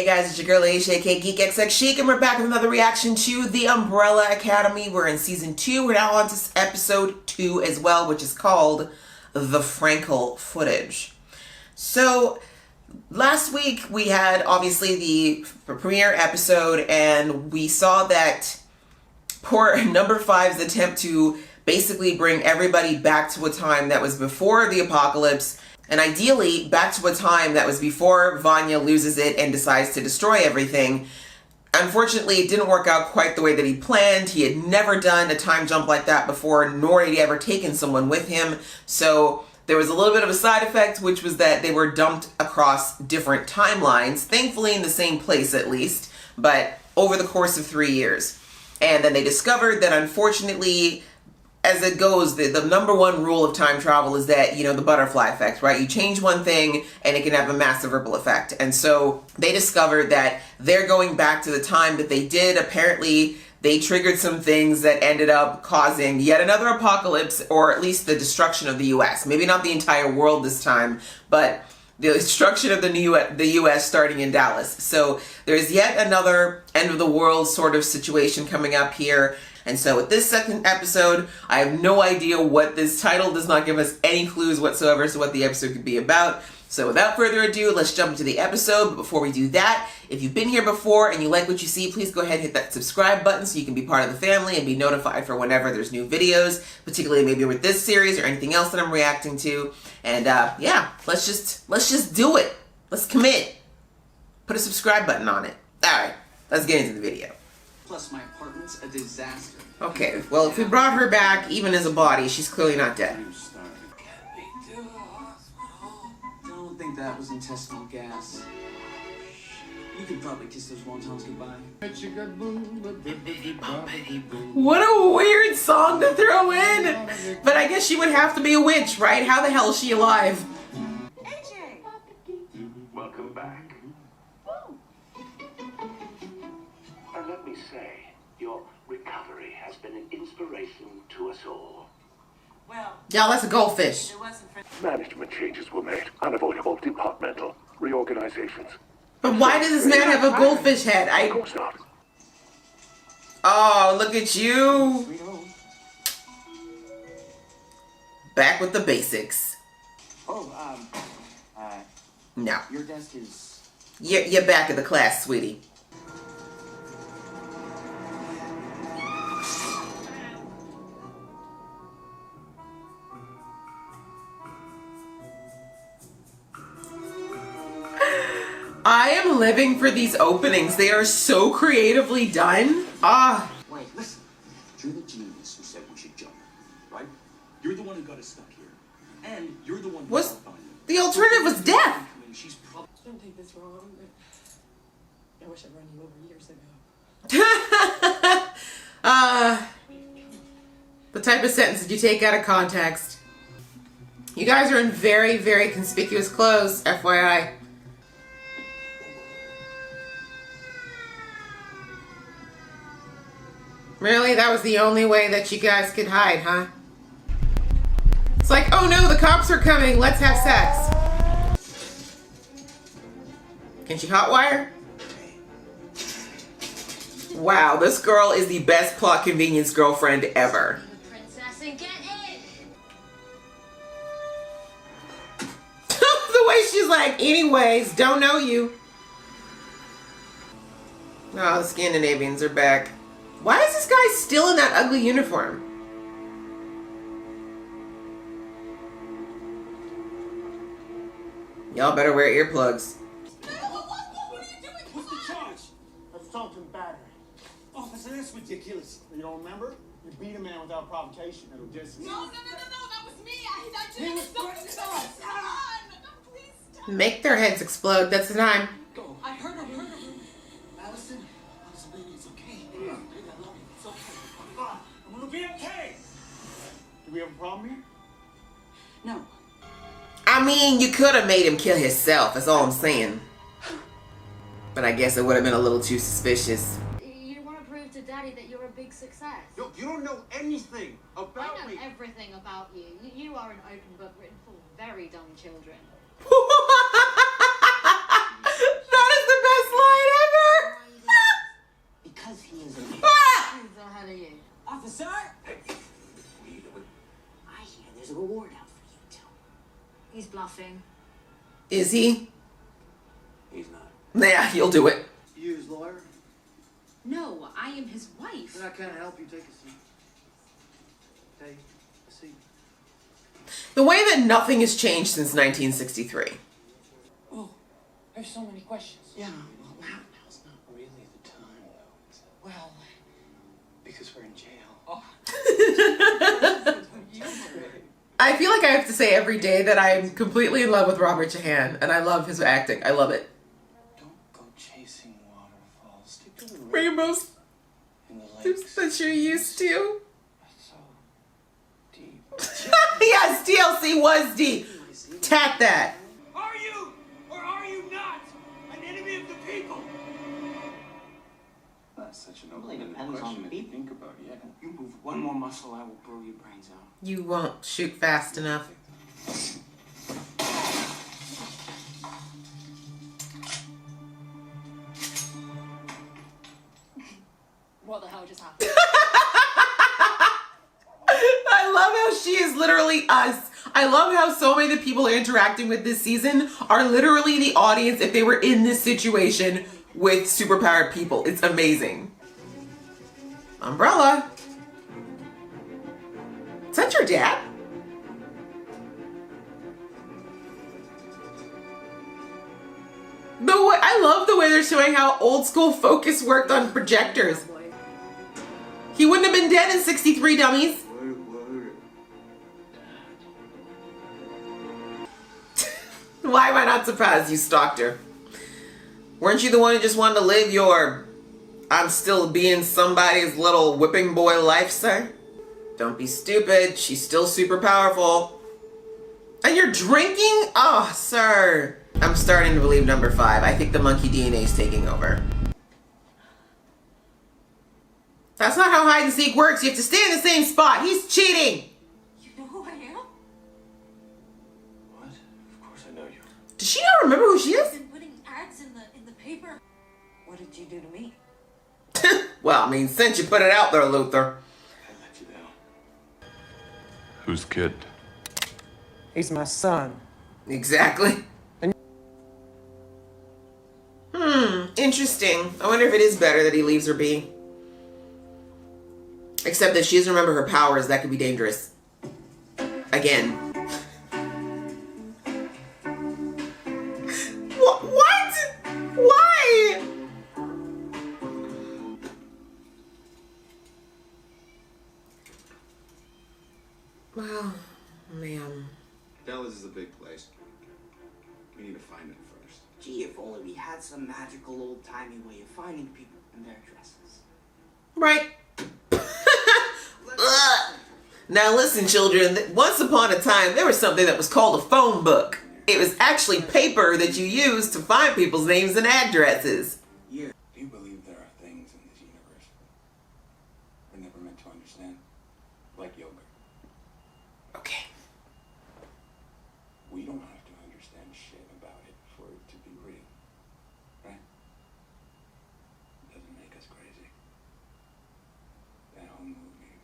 guys, it's your girl Aisha, aka Geek XX Chic, and we're back with another reaction to The Umbrella Academy. We're in season 2. We're now on to episode 2 as well, which is called The Frankel Footage. So, last week we had obviously the premiere episode, and we saw that poor number 5's attempt to basically bring everybody back to a time that was before the apocalypse, and ideally back to a time that was before Vanya loses it and decides to destroy everything. Unfortunately, it didn't work out quite the way that he planned. He had never done a time jump like that before, nor had he ever taken someone with him. So there was a little bit of a side effect, which was that they were dumped across different timelines, thankfully in the same place at least, but over the course of 3 years. And then they discovered that unfortunately, as it goes, the number one rule of time travel is that, you know, the butterfly effect, right? You change one thing and it can have a massive ripple effect. And so they discovered that they're going back to the time that they did. Apparently, they triggered some things that ended up causing yet another apocalypse, or at least the destruction of the US. Maybe not the entire world this time, but the destruction of the U.S. starting in Dallas. So there's yet another end of the world sort of situation coming up here. And so with this second episode, I have no idea what this title does not give us any clues whatsoever as to what the episode could be about. So without further ado, let's jump into the episode. But before we do that, if you've been here before and you like what you see, please go ahead and hit that subscribe button so you can be part of the family and be notified for whenever there's new videos, particularly maybe with this series or anything else that I'm reacting to. And yeah, let's just do it. Let's commit. Put a subscribe button on it. All right, let's get into the video. Plus my apartment's a disaster. Okay, well, if we brought her back, even as a body, she's clearly not dead. Don't think that was intestinal gas. You could probably kiss those wontons goodbye. What a weird song to throw in! But I guess she would have to be a witch, right? How the hell is she alive? AJ! Welcome back. And let me say, your recovery has been an inspiration to us all. Well, Yeah, that's a goldfish. it wasn't for... Management changes were made, unavoidable departmental reorganizations. But why does this man have a goldfish head? Of course not. Oh, look at you. Sweet home. Back with the basics. Oh, No. your desk is... You're back in the class, sweetie. I am living for these openings. They are so creatively done. Ah. Wait, listen. You're the genius who said we should jump, right? You're the one who got us stuck here. And you're the one who Was found you. the alternative was death. She's probably... Don't take this wrong, but I wish I'd run you over years ago. The type of sentence that you take out of context. You guys are in very, very conspicuous clothes, FYI. Really? That was the only way that you guys could hide, huh? It's like, oh no, the cops are coming. Let's have sex. Can she hotwire? Wow, this girl is the best plot convenience girlfriend ever. Princess and get in! The way she's like, anyways, don't know you. Oh, the Scandinavians are back. Why is this guy still in that ugly uniform? Y'all better wear earplugs. What are you doing? What's the charge? Assault and battery. Officer, that's ridiculous. You don't remember? You beat a man without provocation. It'll just... No, that was me. I didn't stop. Please stop. Make their heads explode. That's the time. Go. I heard him. Alison, baby, it's okay. I love you. It's okay. I'm gonna be okay. Do we have a problem here? No. I mean, you could have made him kill himself. That's all I'm saying. But I guess it would have been a little too suspicious. You want to prove to Daddy that you're a big success. Look, you don't know anything about I know me. everything about you. You are an open book written for very dumb children. That is the best line Ah! Who the hell are you? Officer! What are you doing? I hear there's a reward out for you two. He's bluffing. Is he? He's not. Yeah, you'll do it. You his lawyer? No, I am his wife. Then I can't help you. Take a seat. Take a seat. The way that nothing has changed since 1963. Oh, there's so many questions. Yeah, well, now's not really the time, though. Well, because we're in jail. Oh. I feel like I have to say every day that I'm completely in love with Robert Shahan, and I love his acting. I love it. Don't go chasing waterfalls. Stick to the Rainbows in the lakes. that you're used to. That's so deep. Yes, DLC was deep. Tap that. Are you or are you not an enemy of the people? That's such an Really open-ended depends on question the if you people. think about it. Yeah. You move one more muscle, I will blow your brains out. You won't shoot fast enough. What the hell just happened? I love how she is literally us. I love how so many of the people interacting with this season are literally the audience if they were in this situation with superpowered people. It's amazing. Umbrella. Is that your dad? I love the way they're showing how old school focus worked on projectors. He wouldn't have been dead in 63, dummies. Why am I not surprised you stalked her? Weren't you the one who just wanted to live your I'm still being somebody's little whipping boy life, sir? Don't be stupid. She's still super powerful. And you're drinking? Oh, sir. I'm starting to believe number 5. I think the monkey DNA is taking over. That's not how hide and seek works. You have to stay in the same spot. He's cheating. You know who I am? What? Of course I know you. Does she not remember who she I've is? been putting ads in the paper. What did you do to me? Well, I mean, since you put it out there, Luther. I let you down. Whose kid? He's my son. Exactly. Interesting. I wonder if it is better that he leaves her be. Except that she doesn't remember her powers. That could be dangerous. Again. What? Why? Well, man. Dallas is a big place. We need to find it first. Gee, if only we had some magical old-timey way of finding people and their addresses. Right. Ugh. Now listen, children, once upon a time, there was something that was called a phone book. It was actually paper that you used to find people's names and addresses. Do you believe there are things in this universe we're never meant to understand? Like yogurt. Okay. We don't have to understand shit about it for it to be real. Right? It doesn't make us crazy. That whole movie.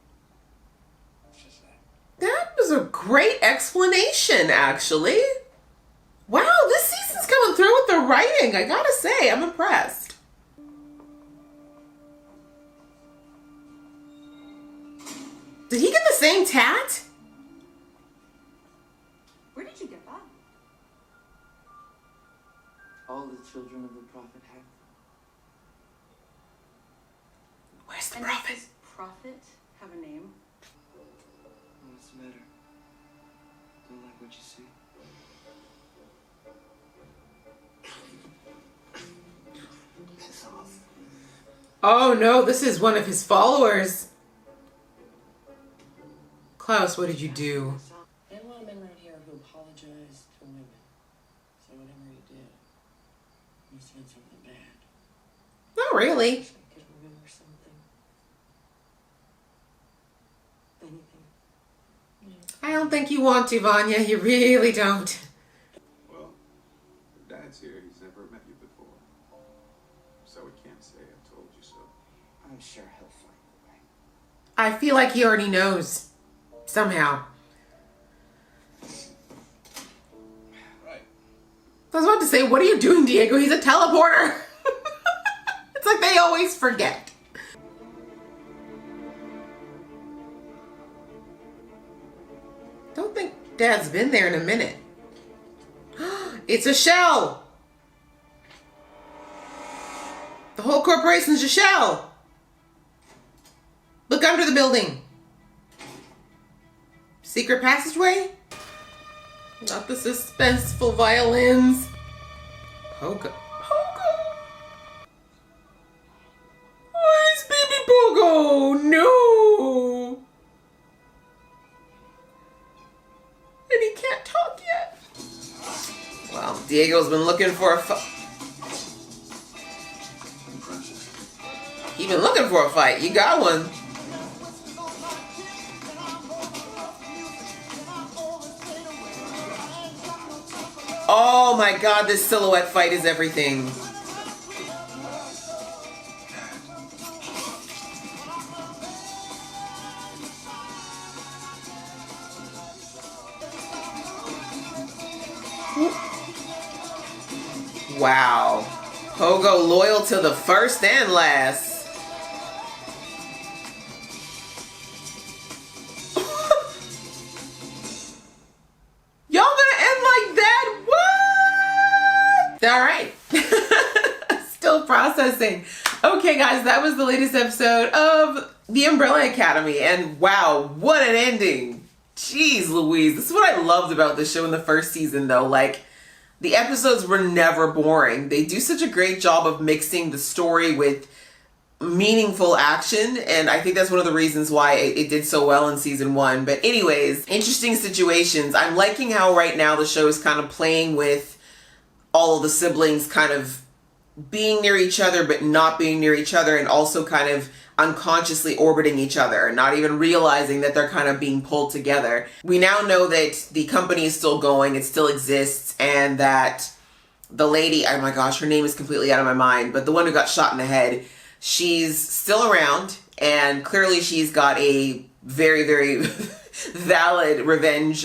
It's just that. That was a great explanation, actually. Wow, this season's coming through with the writing. I gotta say, I'm impressed. Did he get the same tat? Where did you get that? All the children of the prophet have. Where's the And prophet? does this prophet have a name? What's the matter? Don't like what you see? Piss off. Oh no, this is one of his followers. Klaus, what did you do? There are a lot of men around here who apologize to women. So whatever you did, you said something bad. Not really. I could remember something. Anything. I don't think you want to, Vanya. You really don't. Well, your dad's here. He's never met you before. So we can't say I told you so. I'm sure he'll find a way. I feel like he already knows. Somehow. Right. I was about to say, what are you doing, Diego? He's a teleporter. It's like they always forget. Don't think Dad's been there in a minute. It's a shell. The whole corporation's a shell. Look under the building. Secret passageway? Not the suspenseful violins. Pogo. Pogo? Oh, it's baby Pogo. No. And he can't talk yet. Well, Diego's been looking for a fight. He been looking for a fight. You got one. Oh my God, this silhouette fight is everything. Wow. Pogo loyal to the first and last. Y'all gonna end like that? What? All right. Still processing. Okay, guys, that was the latest episode of The Umbrella Academy. And wow, what an ending. Jeez Louise. This is what I loved about the show in the first season, though. Like, the episodes were never boring. They do such a great job of mixing the story with meaningful action, and I think that's one of the reasons why it did so well in season 1. But anyways, interesting situations. I'm liking how right now the show is kind of playing with all of the siblings kind of being near each other but not being near each other, and also kind of unconsciously orbiting each other, not even realizing that they're kind of being pulled together. We now know that the company is still going, it still exists, and that the lady, oh my gosh, her name is completely out of my mind, but the one who got shot in the head, she's still around, and clearly she's got a very, very valid revenge,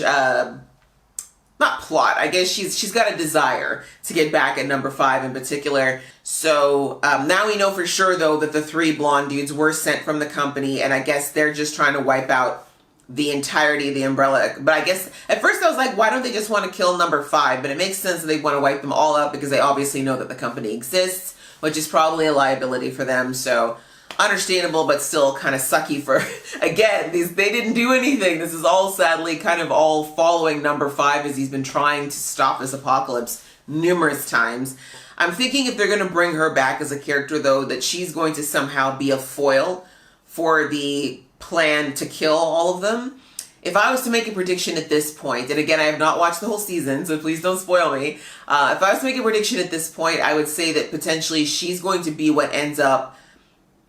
not plot. I guess she's got a desire to get back at number 5 in particular. So now we know for sure, though, that the 3 blonde dudes were sent from the company, and I guess they're just trying to wipe out the entirety of the Umbrella. But I guess at first I was like, why don't they just want to kill number 5? But it makes sense that they want to wipe them all out because they obviously know that the company exists, which is probably a liability for them. So understandable, but still kind of sucky for, again, they didn't do anything. This is all sadly kind of all following number 5 as he's been trying to stop this apocalypse numerous times. I'm thinking if they're going to bring her back as a character, though, that she's going to somehow be a foil for the plan to kill all of them. If I was to make a prediction at this point, and again, I have not watched the whole season, so please don't spoil me. If I was to make a prediction at this point, I would say that potentially she's going to be what ends up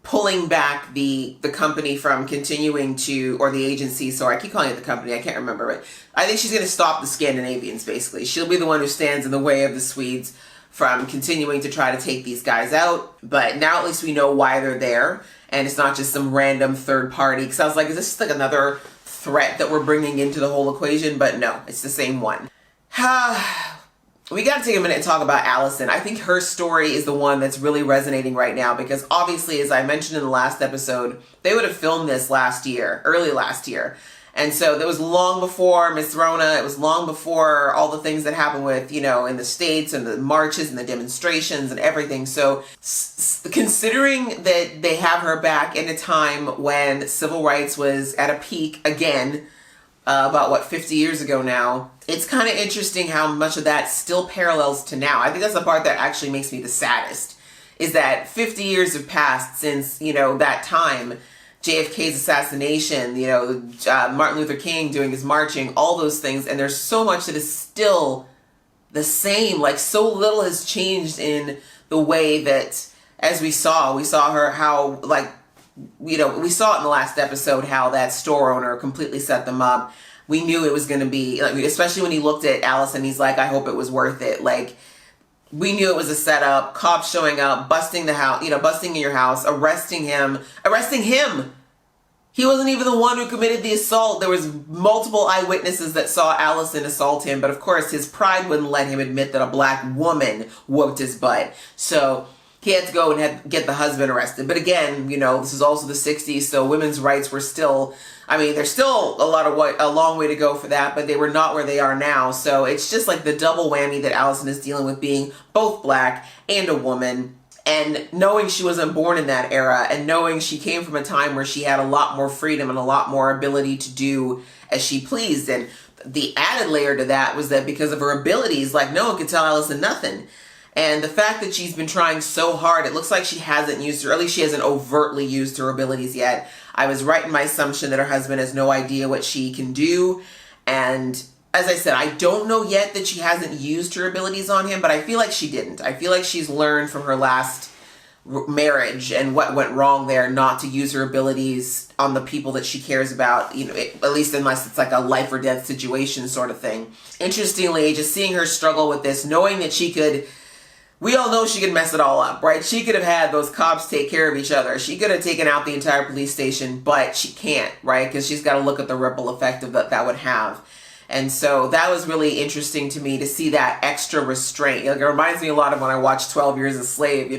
pulling back the company from continuing to, or the agency, sorry, I keep calling it the company, I can't remember, but I think she's going to stop the Scandinavians, basically. She'll be the one who stands in the way of the Swedes from continuing to try to take these guys out. But now at least we know why they're there, and it's not just some random third party, because I was like, is this like another threat that we're bringing into the whole equation? But no, it's the same one. We got to take a minute and talk about Alison. I think her story is the one that's really resonating right now, because obviously, as I mentioned in the last episode, they would have filmed this last year, early last year. And so that was long before Miss Rona. It was long before all the things that happened with, you know, in the States and the marches and the demonstrations and everything. So considering that they have her back in a time when civil rights was at a peak again, about what, 50 years ago now, it's kind of interesting how much of that still parallels to now. I think that's the part that actually makes me the saddest, is that 50 years have passed since, you know, that time, JFK's assassination, you know, Martin Luther King doing his marching, all those things, and there's so much that is still the same. Like, so little has changed in the way that, as we saw her, how, like, you know, we saw it in the last episode how that store owner completely set them up. We knew it was going to be, like, especially when he looked at Alison, he's like, I hope it was worth it. Like, We knew it was a setup. Cops showing up, busting the house, busting in your house, arresting him. He wasn't even the one who committed the assault. There was multiple eyewitnesses that saw Alison assault him, but of course his pride wouldn't let him admit that a black woman whooped his butt. So he had to go and get the husband arrested. But again, this is also the 60s, so women's rights were still, there's still a long way to go for that, but they were not where they are now. So it's just like the double whammy that Alison is dealing with, being both black and a woman. And knowing she wasn't born in that era, and knowing she came from a time where she had a lot more freedom and a lot more ability to do as she pleased. And the added layer to that was that because of her abilities, like, no one could tell Alison nothing. And the fact that she's been trying so hard, it looks like she hasn't used her, or at least she hasn't overtly used her abilities yet. I was right in my assumption that her husband has no idea what she can do. And as I said, I don't know yet that she hasn't used her abilities on him, but I feel like she didn't. I feel like she's learned from her last marriage and what went wrong there not to use her abilities on the people that she cares about, at least unless it's like a life or death situation sort of thing. Interestingly, just seeing her struggle with this, knowing that we all know she could mess it all up, right? She could have had those cops take care of each other. She could have taken out the entire police station, but she can't, right? Because she's got to look at the ripple effect of that would have. And so that was really interesting to me to see that extra restraint. It reminds me a lot of when I watched 12 Years a Slave,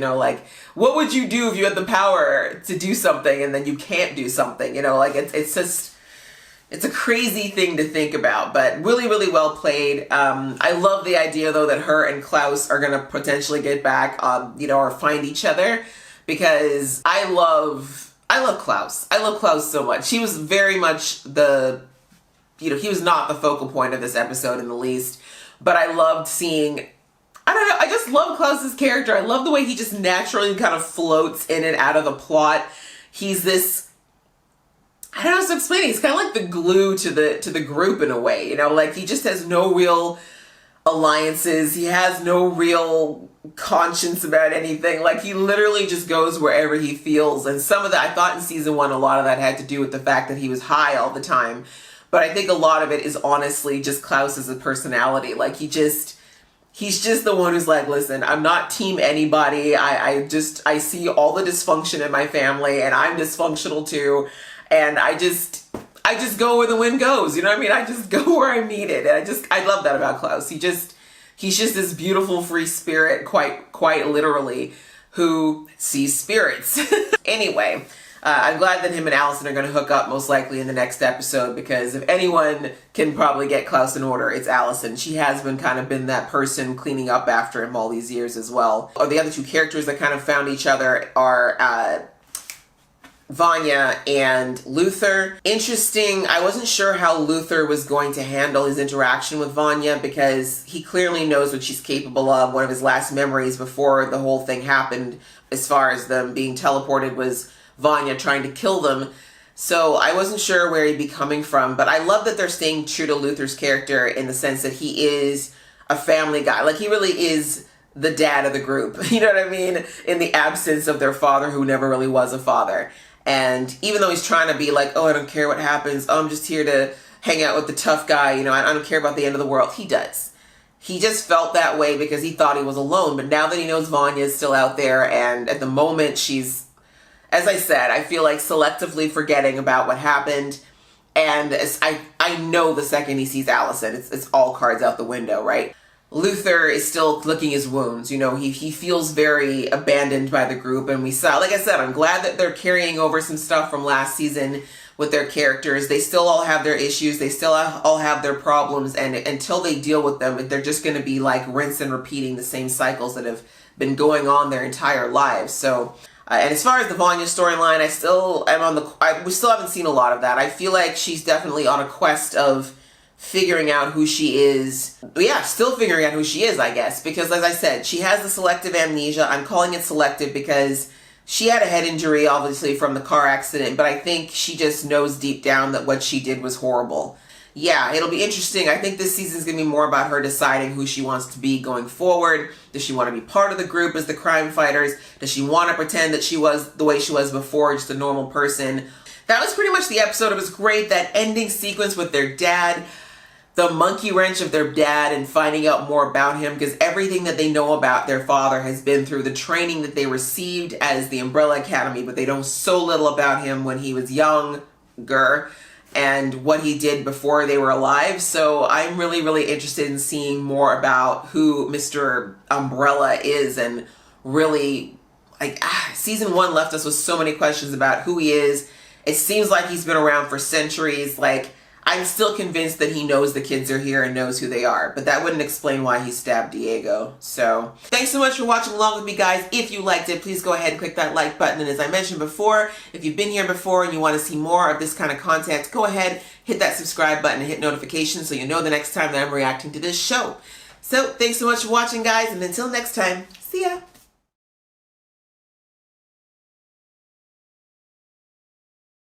what would you do if you had the power to do something and then you can't do something? It's a crazy thing to think about, but really, really well played. I love the idea though that her and Klaus are going to potentially get back, or find each other, because I love Klaus. I love Klaus so much. He was very much he was not the focal point of this episode in the least, but I loved seeing, I don't know, I just love Klaus's character. I love the way he just naturally kind of floats in and out of the plot. He's this, I don't know how to explain it. He's kind of like the glue to the group in a way, like he just has no real alliances. He has no real conscience about anything. Like he literally just goes wherever he feels. And some of that, I thought in season 1, a lot of that had to do with the fact that he was high all the time. But I think a lot of it is honestly just Klaus as a personality. Like he's just the one who's like, listen, I'm not team anybody. I see all the dysfunction in my family and I'm dysfunctional too. And I just go where the wind goes. You know what I mean? I just go where I'm needed. And I love that about Klaus. He's just this beautiful free spirit, quite literally, who sees spirits. Anyway, I'm glad that him and Alison are going to hook up most likely in the next episode, because if anyone can probably get Klaus in order, it's Alison. She has been that person cleaning up after him all these years as well. Or the other two characters that kind of found each other are Vanya and Luther. Interesting. I wasn't sure how Luther was going to handle his interaction with Vanya, because he clearly knows what she's capable of. One of his last memories before the whole thing happened, as far as them being teleported, was Vanya trying to kill them. So I wasn't sure where he'd be coming from, but I love that they're staying true to Luther's character in the sense that he is a family guy. Like he really is the dad of the group, you know what I mean? In the absence of their father, who never really was a father. And even though he's trying to be like, oh, I don't care what happens, oh, I'm just here to hang out with the tough guy, I don't care about the end of the world. He does. He just felt that way because he thought he was alone. But now that he knows Vanya is still out there, and at the moment she's, as I said, I feel like selectively forgetting about what happened. And I know the second he sees Alison, it's all cards out the window, right? Luther is still licking his wounds. He feels very abandoned by the group. And we saw, like I said, I'm glad that they're carrying over some stuff from last season with their characters. They still all have their issues. They still all have their problems. And until they deal with them, they're just going to be like rinse and repeating the same cycles that have been going on their entire lives. So, and as far as the Vanya storyline, we still haven't seen a lot of that. I feel like she's definitely on a quest of figuring out who she is. Yeah, still figuring out who she is, I guess. Because as I said, she has the selective amnesia. I'm calling it selective because she had a head injury, obviously, from the car accident. But I think she just knows deep down that what she did was horrible. Yeah, it'll be interesting. I think this season's going to be more about her deciding who she wants to be going forward. Does she want to be part of the group as the crime fighters? Does she want to pretend that she was the way she was before, just a normal person? That was pretty much the episode. It was great. That ending sequence with their dad. the monkey wrench of their dad and finding out more about him, because everything that they know about their father has been through the training that they received as the Umbrella Academy, but they know so little about him when he was younger and what he did before they were alive. So I'm really, really interested in seeing more about who Mr. Umbrella is, and really, like, season 1 left us with so many questions about who he is. It seems like he's been around for centuries. Like, I'm still convinced that he knows the kids are here and knows who they are, but that wouldn't explain why he stabbed Diego. So thanks so much for watching along with me, guys. If you liked it, please go ahead and click that like button. And as I mentioned before, if you've been here before and you want to see more of this kind of content, go ahead, hit that subscribe button and hit notifications so you know the next time that I'm reacting to this show. So thanks so much for watching, guys, and until next time, see ya.